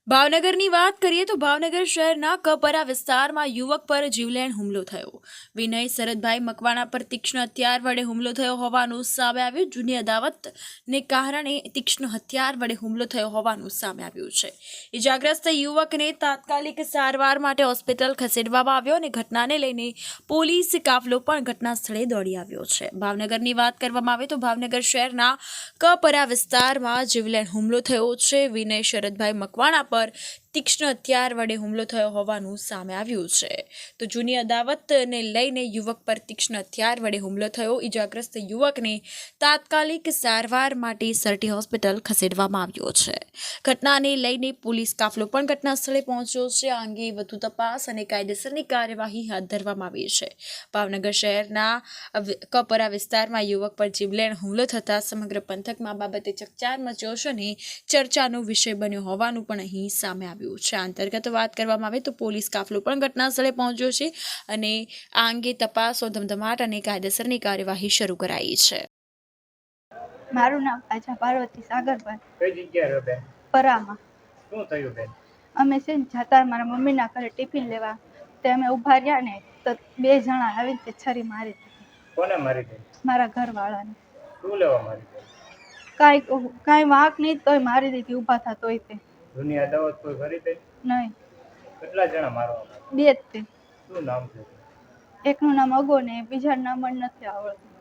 ભાવનગરની વાત કરીએ તો ભાવનગર શહેરના કપરા વિસ્તારમાં યુવક પર જીવલેણ હુમલો થયો. વિનય શરદભાઈ મકવાણા પર તીક્ષ્ણ હથિયાર વડે હુમલો થયો હોવાનું સામે આવ્યું. જૂની અદાવતને કારણે તીક્ષ્ણ હથિયાર વડે હુમલો થયો હોવાનું સામે આવ્યું છે. ઇજાગ્રસ્ત યુવકને તાત્કાલિક સારવાર માટે હોસ્પિટલ ખસેડવામાં આવ્યો અને ઘટનાને લઈને પોલીસ કાફલો પણ ઘટના સ્થળે દોડી આવ્યો છે. ભાવનગરની વાત કરવામાં આવે તો ભાવનગર શહેરના કપરા વિસ્તારમાં જીવલેણ હુમલો થયો છે. વિનય શરદભાઈ મકવાણા પર તીક્ષ્ણ હથિયાર વડે હુમલો થયો હોવાનું સામે આવ્યું છે. તો જૂની અદાવતને લઈને યુવક પર તીક્ષ્ણ હથિયાર વડે હુમલો થયો. ઇજાગ્રસ્ત યુવકને તાત્કાલિક સારવાર માટે સરટી હોસ્પિટલ ખસેડવામાં આવ્યો છે. ઘટનાને લઈને પોલીસ કાફલો પણ ઘટના સ્થળે પહોંચ્યો છે. આ અંગે વધુ તપાસ અને કાયદેસરની કાર્યવાહી હાથ ધરવામાં આવી છે. ભાવનગર શહેરના કપરા વિસ્તારમાં યુવક પર જીવલેણ હુમલો થતા સમગ્ર પંથકમાં બાબતે ચકચાર મચ્યો છે અને ચર્ચાનો વિષય બન્યો હોવાનું પણ અહીં સામે આવ્યું છે. આ અંતર્ગત વાત કરવામાં આવે તો પોલીસ કાફલો પણ ઘટના સ્થળે પહોંચ્યો છે અને આ અંગે તપાસો ધમધમાટ અને કાયદેસરની કાર્યવાહી શરૂ કરાઈ છે. મારું નામ આજા પાર્વતી સાગરભાઈ. કઈ જગ્યાએ રહો બેન? પરામાં. શું થયું બેન? અમે છે ને જતા મારા મમ્મીના ઘરે ટિફિન લેવા, તે અમે ઊભા રહ્યા ને તો બે જણા આવીને તે છરી મારી દીધી. કોને મારી હતી? મારા ઘરવાળાને. શું લેવા મારી હતી? કાંઈ વાંક નહીં તોય મારી દીધી, ઊભા થા તોય તે. જૂની અદાવત કોઈ કરી હતી? નહીં. કેટલા જણા મારવા? બે જ તે. શું નામ છે? એકનું નામ અગો ને બીજાનું નામ મને નથી આવડતું.